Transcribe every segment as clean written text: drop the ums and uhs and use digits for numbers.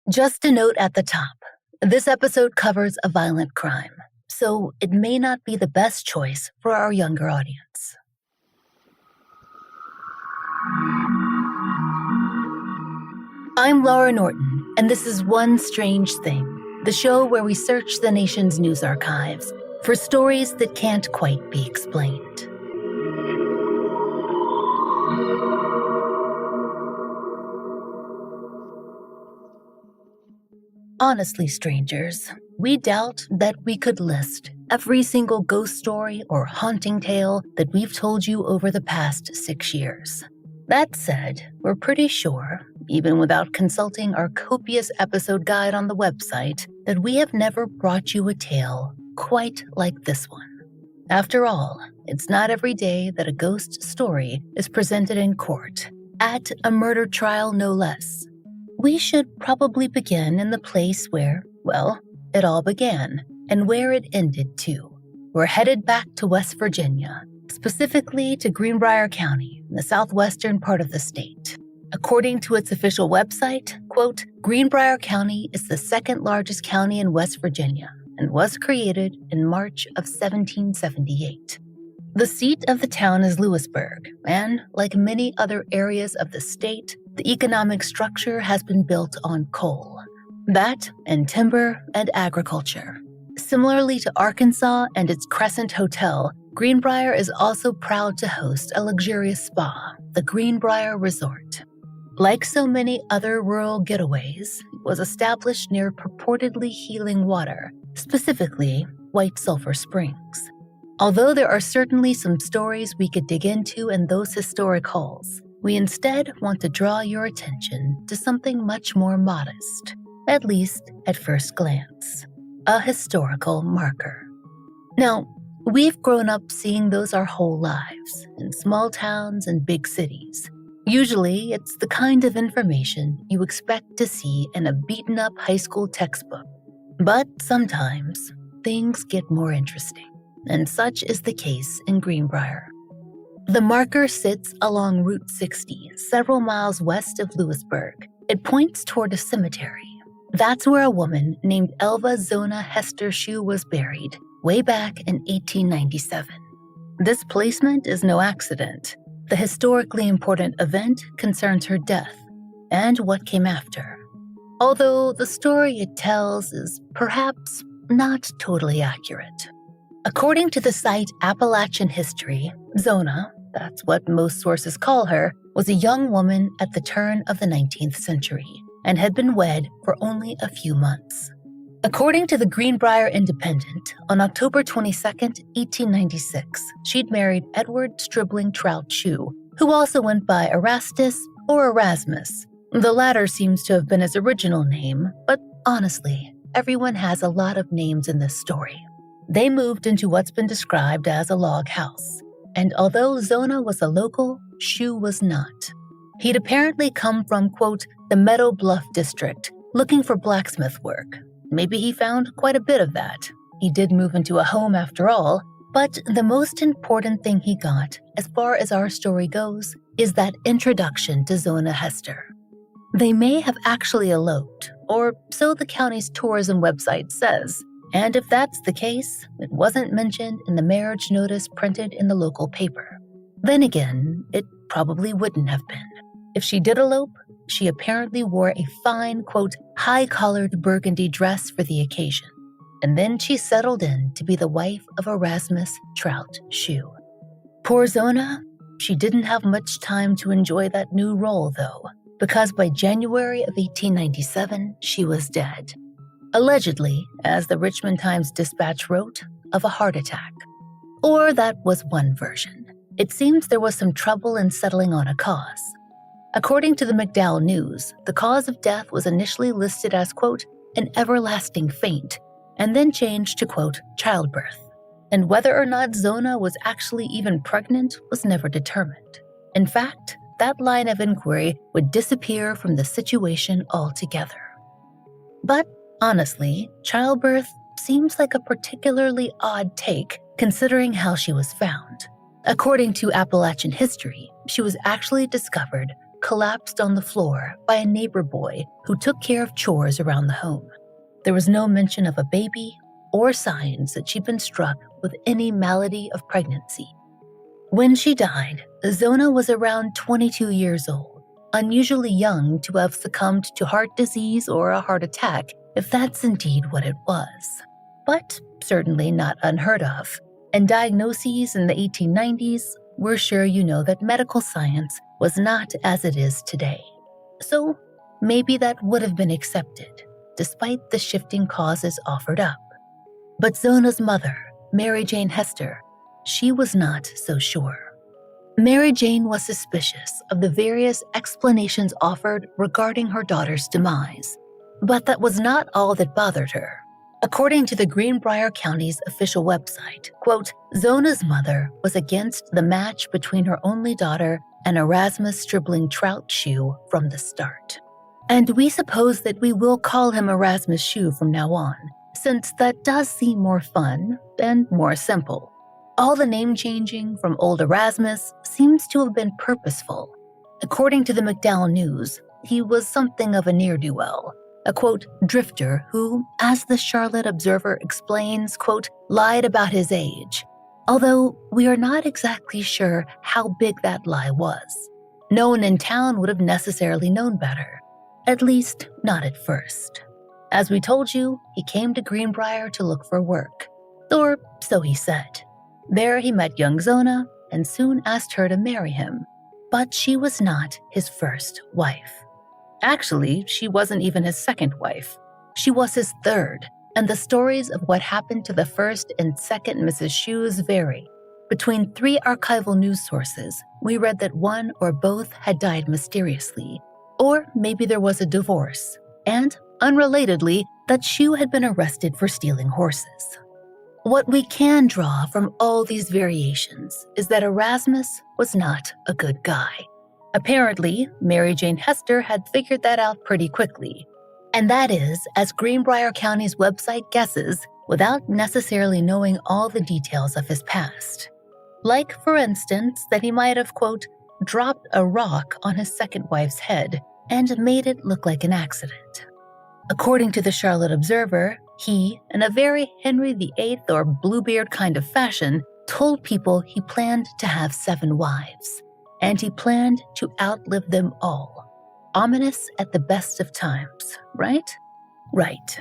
Just a note at the top. This episode covers a violent crime, so it may not be the best choice for our younger audience. I'm Laurah Norton, and this is One Strange Thing, the show where we search the nation's news archives for stories that can't quite be explained. Honestly, strangers, we doubt that we could list every single ghost story or haunting tale that we've told you over the past 6 years. That said, we're pretty sure, even without consulting our copious episode guide on the website, that we have never brought you a tale quite like this one. After all, it's not every day that a ghost story is presented in court, at a murder trial no less. We should probably begin in the place where, well, it all began, and where it ended too. We're headed back to West Virginia, specifically to Greenbrier County, in the southwestern part of the state. According to its official website, quote, Greenbrier County is the second largest county in West Virginia and was created in March of 1778. The seat of the town is Lewisburg, and like many other areas of the state, the economic structure has been built on coal. That and timber and agriculture. Similarly to Arkansas and its Crescent Hotel, Greenbrier is also proud to host a luxurious spa, the Greenbrier Resort. Like so many other rural getaways, it was established near purportedly healing water, specifically White Sulphur Springs. Although there are certainly some stories we could dig into in those historic halls, we instead want to draw your attention to something much more modest, at least at first glance, a historical marker. Now, we've grown up seeing those our whole lives, in small towns and big cities. Usually, it's the kind of information you expect to see in a beaten-up high school textbook. But sometimes, things get more interesting, and such is the case in Greenbrier. The marker sits along Route 60, several miles west of Lewisburg. It points toward a cemetery. That's where a woman named Elva Zona Heaster Shue was buried, way back in 1897. This placement is no accident. The historically important event concerns her death and what came after. Although the story it tells is perhaps not totally accurate. According to the site Appalachian History, Zona, that's what most sources call her, was a young woman at the turn of the 19th century and had been wed for only a few months. According to the Greenbrier Independent, on October 22, 1896, she'd married Edward Stribling Trout Shue, who also went by Erastus or Erasmus. The latter seems to have been his original name, but honestly, everyone has a lot of names in this story. They moved into what's been described as a log house, and although Zona was a local, Shue was not. He'd apparently come from, quote, the Meadow Bluff district, looking for blacksmith work. Maybe he found quite a bit of that. He did move into a home after all, but the most important thing he got, as far as our story goes, is that introduction to Zona Heaster. They may have actually eloped, or so the county's tourism website says, and if that's the case, it wasn't mentioned in the marriage notice printed in the local paper. Then again, it probably wouldn't have been. If she did elope, she apparently wore a fine, quote, high-collared burgundy dress for the occasion, and then she settled in to be the wife of Erasmus Trout Shue. Poor Zona, she didn't have much time to enjoy that new role, though, because by January of 1897, she was dead. Allegedly, as the Richmond Times-Dispatch wrote, of a heart attack. Or that was one version. It seems there was some trouble in settling on a cause. According to the McDowell News, the cause of death was initially listed as, quote, an everlasting faint, and then changed to, quote, childbirth. And whether or not Zona was actually even pregnant was never determined. In fact, that line of inquiry would disappear from the situation altogether. But honestly, childbirth seems like a particularly odd take considering how she was found. According to Appalachian History, she was actually discovered collapsed on the floor by a neighbor boy who took care of chores around the home. There was no mention of a baby or signs that she'd been struck with any malady of pregnancy. When she died, Zona was around 22 years old, unusually young to have succumbed to heart disease or a heart attack, if that's indeed what it was. But certainly not unheard of. And diagnoses in the 1890s, we're sure you know that medical science was not as it is today. So maybe that would have been accepted, despite the shifting causes offered up. But Zona's mother, Mary Jane Hester, she was not so sure. Mary Jane was suspicious of the various explanations offered regarding her daughter's demise, but that was not all that bothered her. According to the Greenbrier County's official website, quote, Zona's mother was against the match between her only daughter and Erasmus Stribling Trout Shue from the start. And we suppose that we will call him Erasmus Shue from now on, since that does seem more fun and more simple. All the name changing from old Erasmus seems to have been purposeful. According to the McDowell News, he was something of a ne'er-do-well, a quote, drifter who, as the Charlotte Observer explains, quote, lied about his age. Although we are not exactly sure how big that lie was. No one in town would have necessarily known better, at least not at first. As we told you, he came to Greenbrier to look for work, or so he said. There he met young Zona and soon asked her to marry him, but she was not his first wife. Actually, she wasn't even his second wife. She was his third, and the stories of what happened to the first and second Mrs. Shues vary. Between 3 archival news sources, we read that one or both had died mysteriously, or maybe there was a divorce, and, unrelatedly, that Shue had been arrested for stealing horses. What we can draw from all these variations is that Erasmus was not a good guy. Apparently, Mary Jane Hester had figured that out pretty quickly. And that is, as Greenbrier County's website guesses, without necessarily knowing all the details of his past. Like, for instance, that he might have, quote, dropped a rock on his second wife's head and made it look like an accident. According to the Charlotte Observer, he, in a very Henry VIII or Bluebeard kind of fashion, told people he planned to have 7 wives, and he planned to outlive them all. Ominous at the best of times, right? Right.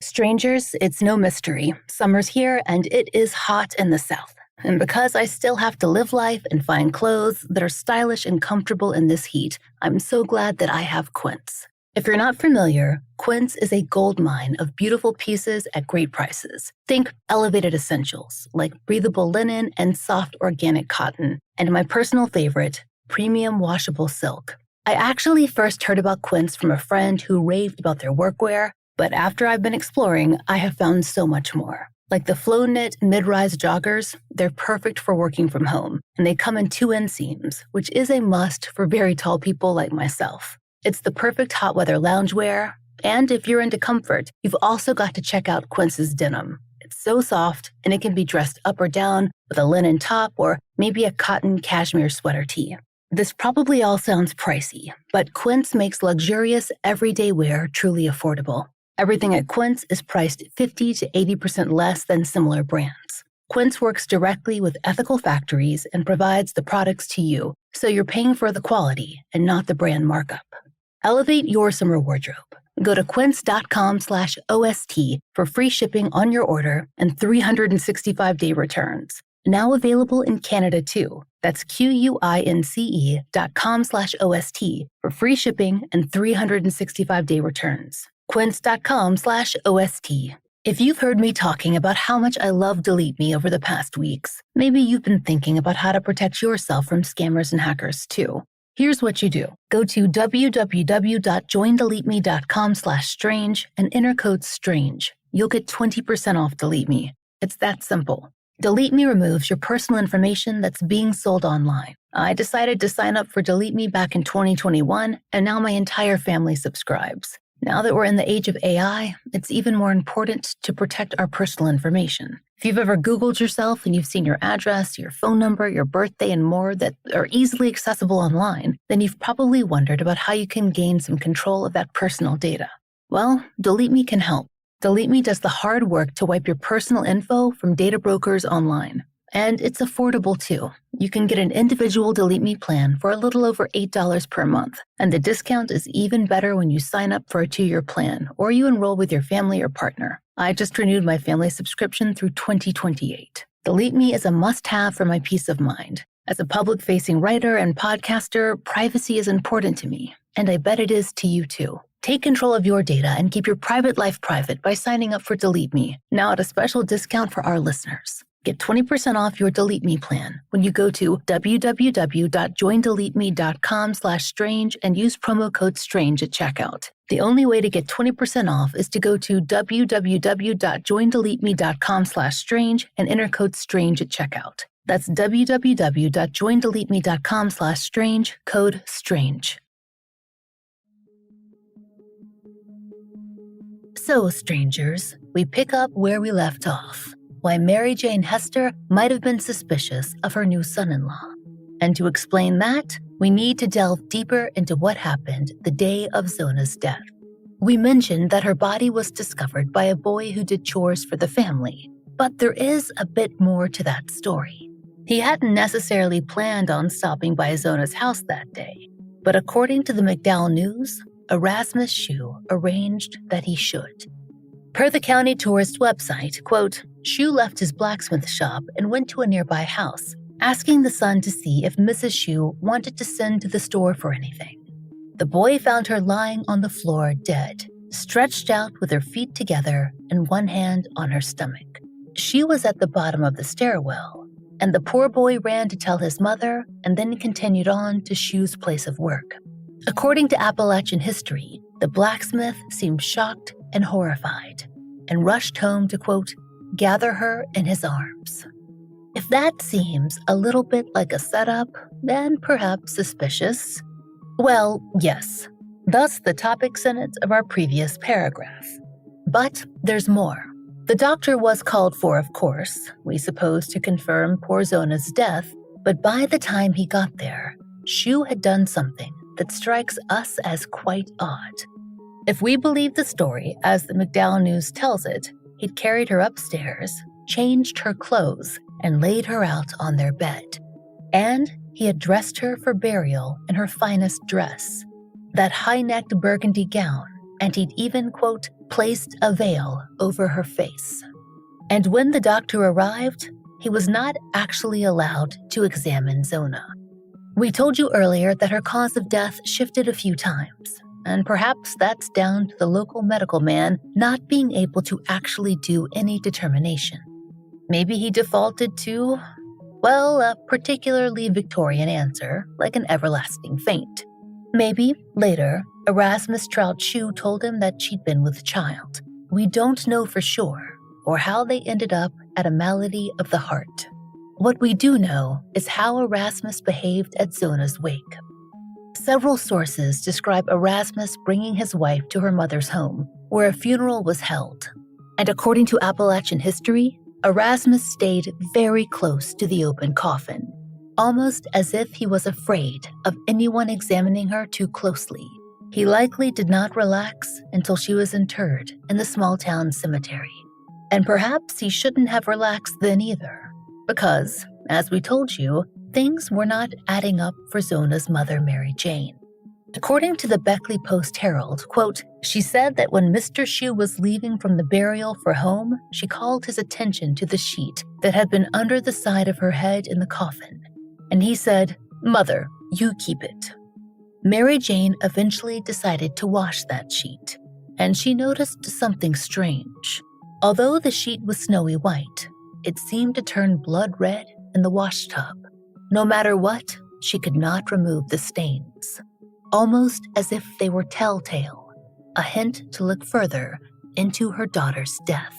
Strangers, it's no mystery. Summer's here and it is hot in the south. And because I still have to live life and find clothes that are stylish and comfortable in this heat, I'm so glad that I have Quince. If you're not familiar, Quince is a gold mine of beautiful pieces at great prices. Think elevated essentials like breathable linen and soft organic cotton, and my personal favorite, premium washable silk. I actually first heard about Quince from a friend who raved about their workwear, but after I've been exploring, I have found so much more. Like the flow knit mid-rise joggers, they're perfect for working from home, and they come in 2 inseams, which is a must for very tall people like myself. It's the perfect hot weather loungewear, and if you're into comfort, you've also got to check out Quince's denim. It's so soft, and it can be dressed up or down with a linen top or maybe a cotton cashmere sweater tee. This probably all sounds pricey, but Quince makes luxurious everyday wear truly affordable. Everything at Quince is priced 50 to 80% less than similar brands. Quince works directly with ethical factories and provides the products to you, so you're paying for the quality and not the brand markup. Elevate your summer wardrobe. Go to quince.com/OST for free shipping on your order and 365-day returns. Now available in Canada too. That's QUINCE.com/OST for free shipping and 365-day returns. Quince.com/OST. If you've heard me talking about how much I love Delete Me over the past weeks, maybe you've been thinking about how to protect yourself from scammers and hackers too. Here's what you do. Go to www.joindeleteme.com/strange and enter code STRANGE. You'll get 20% off Delete Me. It's that simple. Delete Me removes your personal information that's being sold online. I decided to sign up for Delete Me back in 2021, and now my entire family subscribes. Now that we're in the age of AI, it's even more important to protect our personal information. If you've ever Googled yourself and you've seen your address, your phone number, your birthday, and more that are easily accessible online, then you've probably wondered about how you can gain some control of that personal data. Well, Delete Me can help. Delete Me does the hard work to wipe your personal info from data brokers online. And it's affordable too. You can get an individual Delete Me plan for a little over $8 per month. And the discount is even better when you sign up for a 2-year plan or you enroll with your family or partner. I just renewed my family subscription through 2028. Delete Me is a must-have for my peace of mind. As a public-facing writer and podcaster, privacy is important to me, and I bet it is to you too. Take control of your data and keep your private life private by signing up for Delete Me, now at a special discount for our listeners. Get 20% off your Delete Me plan when you go to www.joindeleteme.com/strange and use promo code STRANGE at checkout. The only way to get 20% off is to go to www.joindeleteme.com/strange and enter code STRANGE at checkout. That's www.joindeleteme.com/strange, code STRANGE. So, strangers, we pick up where we left off. Why Mary Jane Hester might have been suspicious of her new son-in-law. And to explain that, we need to delve deeper into what happened the day of Zona's death. We mentioned that her body was discovered by a boy who did chores for the family, but there is a bit more to that story. He hadn't necessarily planned on stopping by Zona's house that day, but according to the McDowell News, Erasmus Shue arranged that he should. Per the county tourist website, quote, Shue left his blacksmith shop and went to a nearby house, asking the son to see if Mrs. Shue wanted to send to the store for anything. The boy found her lying on the floor dead, stretched out with her feet together and one hand on her stomach. She was at the bottom of the stairwell, and the poor boy ran to tell his mother and then continued on to Shue's place of work. According to Appalachian history, the blacksmith seemed shocked and horrified, and rushed home to, quote, gather her in his arms. If that seems a little bit like a setup, then perhaps suspicious. Well, yes, thus the topic sentence of our previous paragraph. But there's more. The doctor was called for, of course, we suppose to confirm poor Zona's death, but by the time he got there, Shue had done something that strikes us as quite odd. If we believe the story as the McDowell News tells it, he'd carried her upstairs, changed her clothes, and laid her out on their bed. And he had dressed her for burial in her finest dress, that high-necked burgundy gown, and he'd even, quote, placed a veil over her face. And when the doctor arrived, he was not actually allowed to examine Zona. We told you earlier that her cause of death shifted a few times, and perhaps that's down to the local medical man not being able to actually do any determination. Maybe he defaulted to, well, a particularly Victorian answer, like an everlasting faint. Maybe, later, Erasmus Trout Shue told him that she'd been with child. We don't know for sure, or how they ended up at a malady of the heart. What we do know is how Erasmus behaved at Zona's wake. Several sources describe Erasmus bringing his wife to her mother's home, where a funeral was held. And according to Appalachian history, Erasmus stayed very close to the open coffin, almost as if he was afraid of anyone examining her too closely. He likely did not relax until she was interred in the small-town cemetery. And perhaps he shouldn't have relaxed then either, because, as we told you, things were not adding up for Zona's mother, Mary Jane. According to the Beckley Post-Herald, quote, she said that when Mr. Shue was leaving from the burial for home, she called his attention to the sheet that had been under the side of her head in the coffin. And he said, Mother, you keep it. Mary Jane eventually decided to wash that sheet, and she noticed something strange. Although the sheet was snowy white, it seemed to turn blood red in the washtub. No matter what, she could not remove the stains, almost as if they were telltale, a hint to look further into her daughter's death.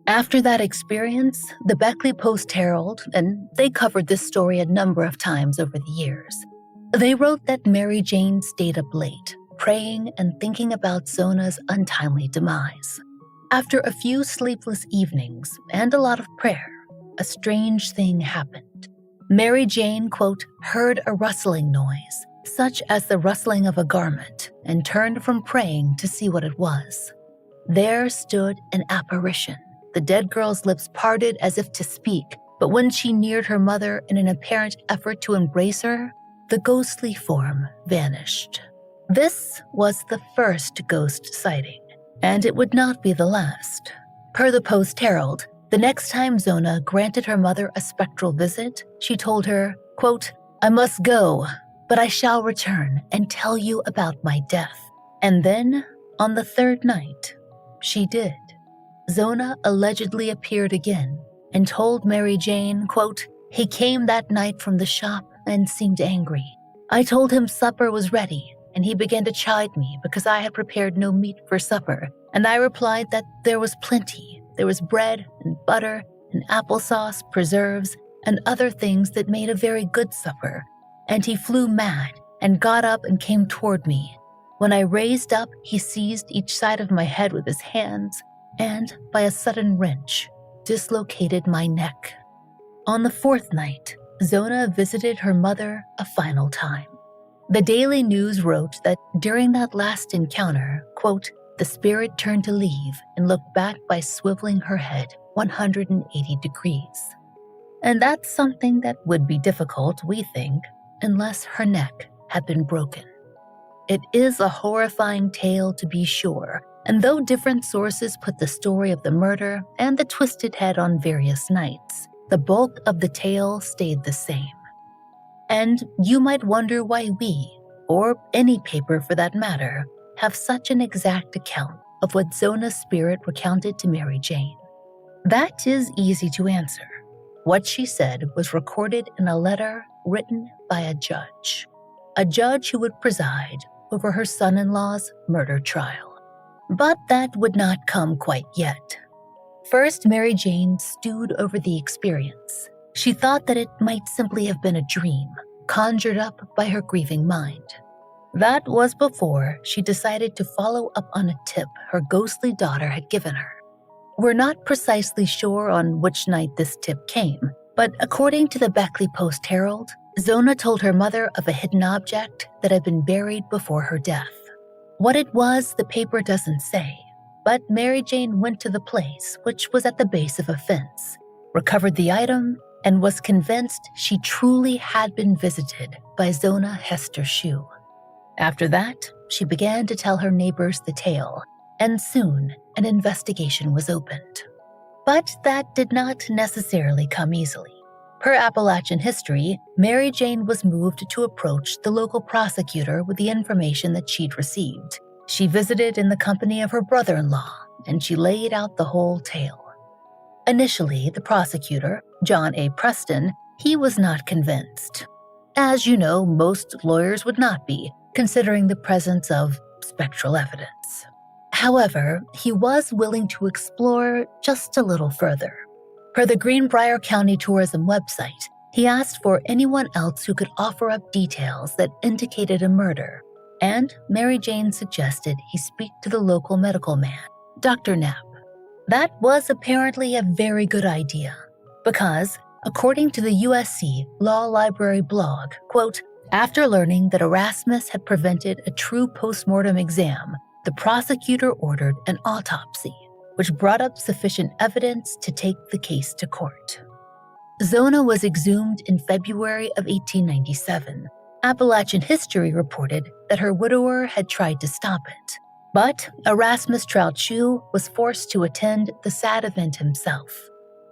After that experience, the Beckley Post-Herald, and they covered this story a number of times over the years, they wrote that Mary Jane stayed up late, praying and thinking about Zona's untimely demise. After a few sleepless evenings and a lot of prayer, a strange thing happened. Mary Jane, quote, heard a rustling noise, such as the rustling of a garment, and turned from praying to see what it was. There stood an apparition. The dead girl's lips parted as if to speak, but when she neared her mother in an apparent effort to embrace her, the ghostly form vanished. This was the first ghost sighting, and it would not be the last. Per the Post-Herald, the next time Zona granted her mother a spectral visit, she told her, quote, I must go, but I shall return and tell you about my death. And then, on the third night, she did. Zona allegedly appeared again and told Mary Jane, quote, he came that night from the shop and seemed angry. I told him supper was ready, and he began to chide me because I had prepared no meat for supper, and I replied that there was plenty. There was bread and butter and applesauce, preserves, and other things that made a very good supper. And he flew mad and got up and came toward me. When I raised up, he seized each side of my head with his hands and, by a sudden wrench, dislocated my neck. On the fourth night, Zona visited her mother a final time. The Daily News wrote that during that last encounter, quote, the spirit turned to leave and looked back by swiveling her head 180 degrees. And that's something that would be difficult, we think, unless her neck had been broken. It is a horrifying tale to be sure, and though different sources put the story of the murder and the twisted head on various nights, the bulk of the tale stayed the same. And you might wonder why we, or any paper for that matter, have such an exact account of what Zona's spirit recounted to Mary Jane. That is easy to answer. What she said was recorded in a letter written by a judge who would preside over her son-in-law's murder trial. But that would not come quite yet. First, Mary Jane stewed over the experience. She thought that it might simply have been a dream, conjured up by her grieving mind. That was before she decided to follow up on a tip her ghostly daughter had given her. We're not precisely sure on which night this tip came, but according to the Beckley Post-Herald, Zona told her mother of a hidden object that had been buried before her death. What it was, the paper doesn't say, but Mary Jane went to the place, which was at the base of a fence, recovered the item, and was convinced she truly had been visited by Zona Heaster Shue. After that, she began to tell her neighbors the tale, and soon an investigation was opened. But that did not necessarily come easily. Per Appalachian history, Mary Jane was moved to approach the local prosecutor with the information that she'd received. She visited in the company of her brother-in-law, and she laid out the whole tale. Initially, the prosecutor, John A. Preston, he was not convinced. As you know, most lawyers would not be, considering the presence of spectral evidence. However, he was willing to explore just a little further. Per the Greenbrier County Tourism website, he asked for anyone else who could offer up details that indicated a murder, and Mary Jane suggested he speak to the local medical man, Dr. Knapp. That was apparently a very good idea, because, according to the USC Law Library blog, quote, after learning that Erasmus had prevented a true postmortem exam, the prosecutor ordered an autopsy, which brought up sufficient evidence to take the case to court. Zona was exhumed in February of 1897. Appalachian history reported that her widower had tried to stop it, but Erasmus Trout Shue was forced to attend the sad event himself.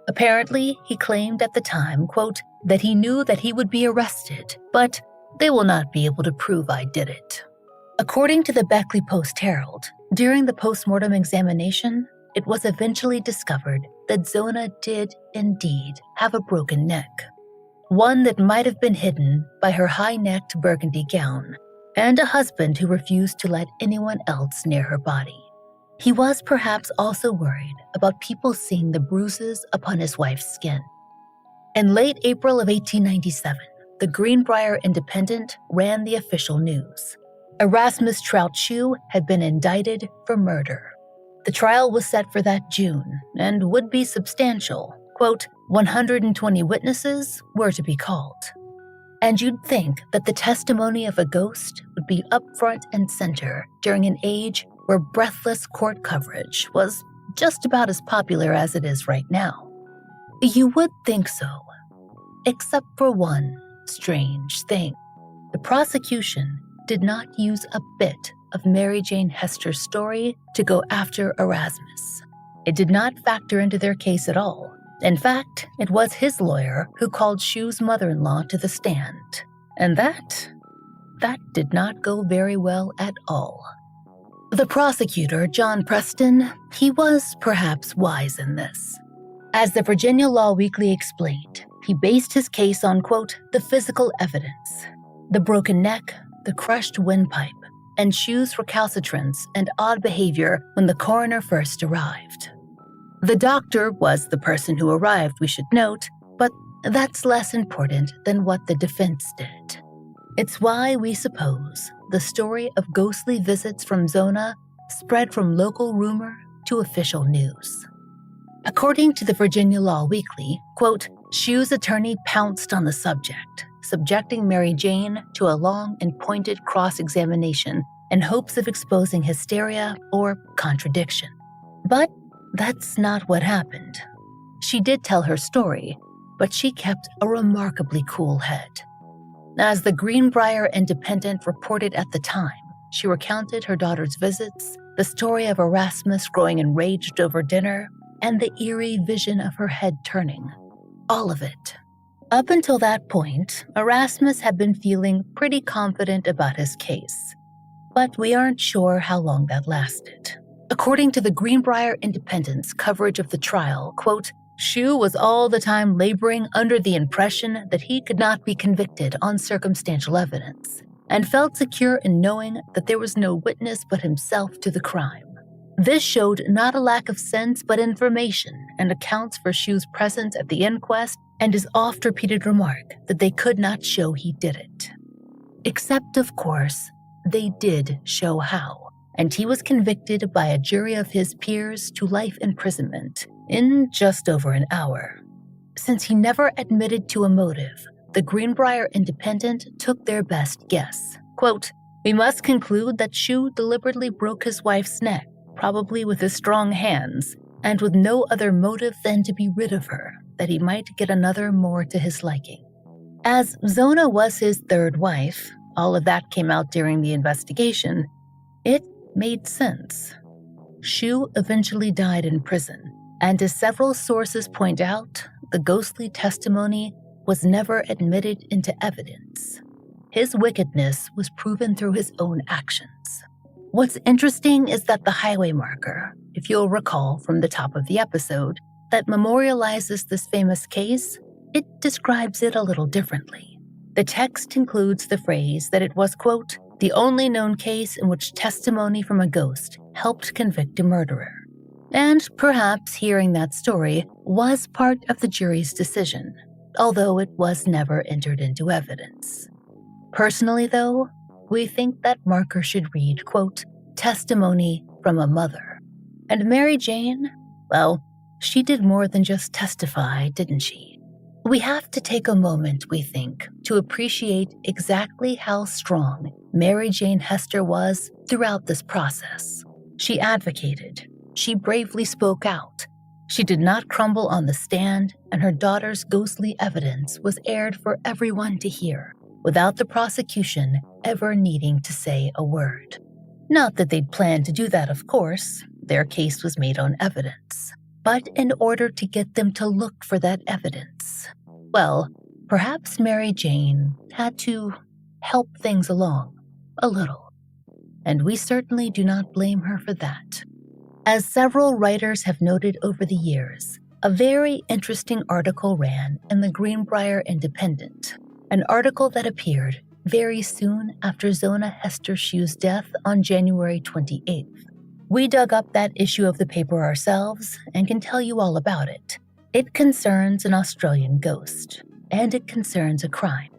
Apparently, he claimed at the time, quote, that he knew that he would be arrested, but they will not be able to prove I did it. According to the Beckley Post-Herald, during the postmortem examination, it was eventually discovered that Zona did indeed have a broken neck, one that might have been hidden by her high-necked burgundy gown, and a husband who refused to let anyone else near her body. He was perhaps also worried about people seeing the bruises upon his wife's skin. In late April of 1897, the Greenbrier Independent ran the official news. Erasmus Trout Shue had been indicted for murder. The trial was set for that June and would be substantial. Quote, 120 witnesses were to be called. And you'd think that the testimony of a ghost would be up front and center during an age where breathless court coverage was just about as popular as it is right now. You would think so, except for one strange thing. The prosecution did not use a bit of Mary Jane Hester's story to go after Erasmus. It did not factor into their case at all. In fact, it was his lawyer who called Shue's mother-in-law to the stand. And that did not go very well at all. The prosecutor, John Preston, he was perhaps wise in this. As the Virginia Law Weekly explained, he based his case on, quote, the physical evidence, the broken neck, the crushed windpipe, and Shue's recalcitrance and odd behavior when the coroner first arrived. The doctor was the person who arrived, we should note, but that's less important than what the defense did. It's why we suppose the story of ghostly visits from Zona spread from local rumor to official news. According to the Virginia Law Weekly, quote, Shue's attorney pounced on the subject, subjecting Mary Jane to a long and pointed cross-examination in hopes of exposing hysteria or contradiction. But that's not what happened. She did tell her story, but she kept a remarkably cool head. As the Greenbrier Independent reported at the time, she recounted her daughter's visits, the story of Erasmus growing enraged over dinner, and the eerie vision of her head turning. All of it. Up until that point, Erasmus had been feeling pretty confident about his case, but we aren't sure how long that lasted. According to the Greenbrier Independent's coverage of the trial, quote, Shue was all the time laboring under the impression that he could not be convicted on circumstantial evidence, and felt secure in knowing that there was no witness but himself to the crime. This showed not a lack of sense but information and accounts for Shue's presence at the inquest and his oft-repeated remark that they could not show he did it. Except, of course, they did show how. And he was convicted by a jury of his peers to life imprisonment in just over an hour. Since he never admitted to a motive, the Greenbrier Independent took their best guess. Quote, we must conclude that Shue deliberately broke his wife's neck, probably with his strong hands, and with no other motive than to be rid of her, that he might get another more to his liking. As Zona was his third wife, all of that came out during the investigation, it made sense. Shue eventually died in prison, and as several sources point out, the ghostly testimony was never admitted into evidence. His wickedness was proven through his own actions. What's interesting is that the highway marker, if you'll recall from the top of the episode, that memorializes this famous case, it describes it a little differently. The text includes the phrase that it was, quote, the only known case in which testimony from a ghost helped convict a murderer. And perhaps hearing that story was part of the jury's decision, although it was never entered into evidence. Personally, though, we think that marker should read, quote, testimony from a mother. And Mary Jane, well, she did more than just testify, didn't she? We have to take a moment, we think, to appreciate exactly how strong Mary Jane Hester was throughout this process. She advocated. She bravely spoke out. She did not crumble on the stand, and her daughter's ghostly evidence was aired for everyone to hear, without the prosecution ever needing to say a word. Not that they'd planned to do that, of course. Their case was made on evidence. But in order to get them to look for that evidence, well, perhaps Mary Jane had to help things along a little. And we certainly do not blame her for that. As several writers have noted over the years, a very interesting article ran in the Greenbrier Independent, an article that appeared very soon after Zona Heaster Shue's death on January 28th. We dug up that issue of the paper ourselves and can tell you all about it. It concerns an Australian ghost, and it concerns a crime.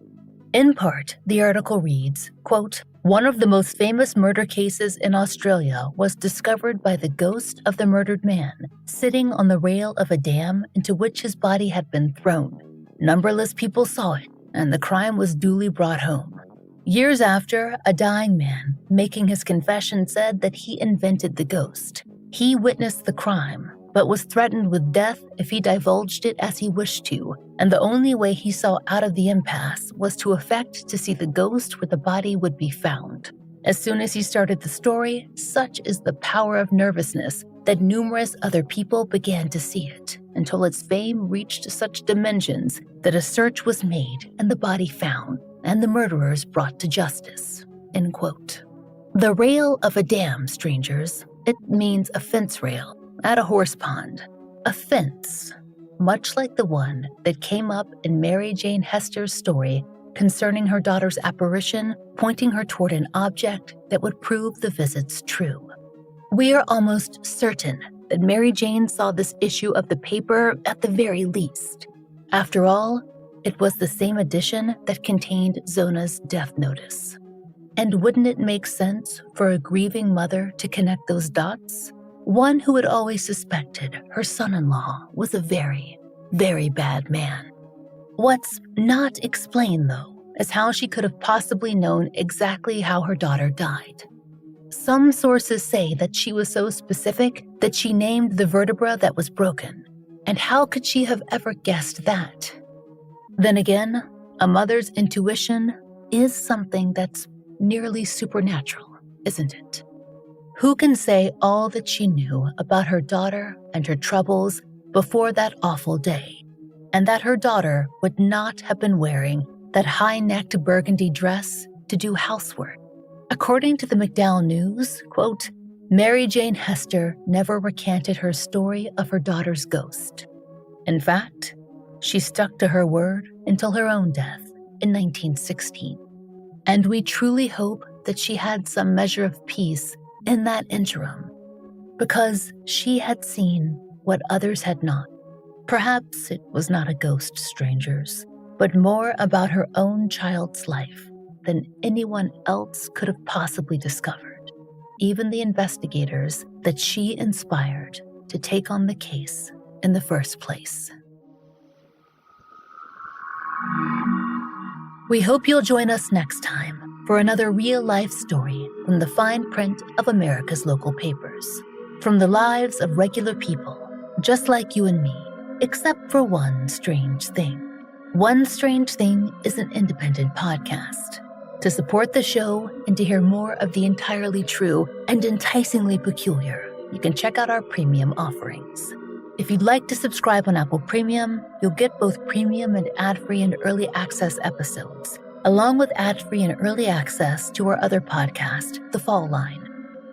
In part, the article reads, quote, "One of the most famous murder cases in Australia was discovered by the ghost of the murdered man, sitting on the rail of a dam into which his body had been thrown. Numberless people saw it, and the crime was duly brought home. Years after, a dying man, making his confession, said that he invented the ghost. He witnessed the crime, but was threatened with death if he divulged it as he wished to, and the only way he saw out of the impasse was to effect to see the ghost where the body would be found. As soon as he started the story, such is the power of nervousness that numerous other people began to see it, until its fame reached such dimensions that a search was made and the body found, and the murderers brought to justice." End quote. The rail of a dam, strangers, it means a fence rail at a horse pond. A fence, much like the one that came up in Mary Jane Hester's story concerning her daughter's apparition, pointing her toward an object that would prove the visits true. We are almost certain that Mary Jane saw this issue of the paper at the very least. After all, it was the same edition that contained Zona's death notice. And wouldn't it make sense for a grieving mother to connect those dots? One who had always suspected her son-in-law was a very, very bad man. What's not explained, though, is how she could have possibly known exactly how her daughter died. Some sources say that she was so specific that she named the vertebra that was broken. And how could she have ever guessed that? Then again, a mother's intuition is something that's nearly supernatural, isn't it? Who can say all that she knew about her daughter and her troubles before that awful day, and that her daughter would not have been wearing that high-necked burgundy dress to do housework? According to the McDowell News, quote, "Mary Jane Hester never recanted her story of her daughter's ghost. In fact, she stuck to her word until her own death in 1916. And we truly hope that she had some measure of peace in that interim, because she had seen what others had not. Perhaps it was not a ghost, strangers, but more about her own child's life than anyone else could have possibly discovered, even the investigators that she inspired to take on the case in the first place." We hope you'll join us next time for another real-life story from the fine print of America's local papers. From the lives of regular people, just like you and me, except for one strange thing. One Strange Thing is an independent podcast. To support the show and to hear more of the entirely true and enticingly peculiar, you can check out our premium offerings. If you'd like to subscribe on Apple Premium, you'll get both premium and ad-free and early access episodes, along with ad-free and early access to our other podcast, The Fall Line.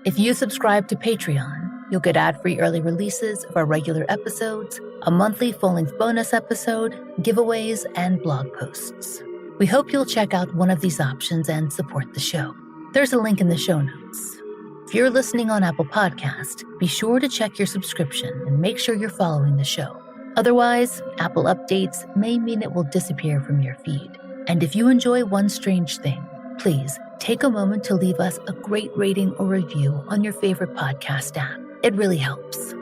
If you subscribe to Patreon, you'll get ad-free early releases of our regular episodes, a monthly full-length bonus episode, giveaways, and blog posts. We hope you'll check out one of these options and support the show. There's a link in the show notes. If you're listening on Apple Podcast, be sure to check your subscription and make sure you're following the show. Otherwise, Apple updates may mean it will disappear from your feed. And if you enjoy One Strange Thing, please take a moment to leave us a great rating or review on your favorite podcast app. It really helps.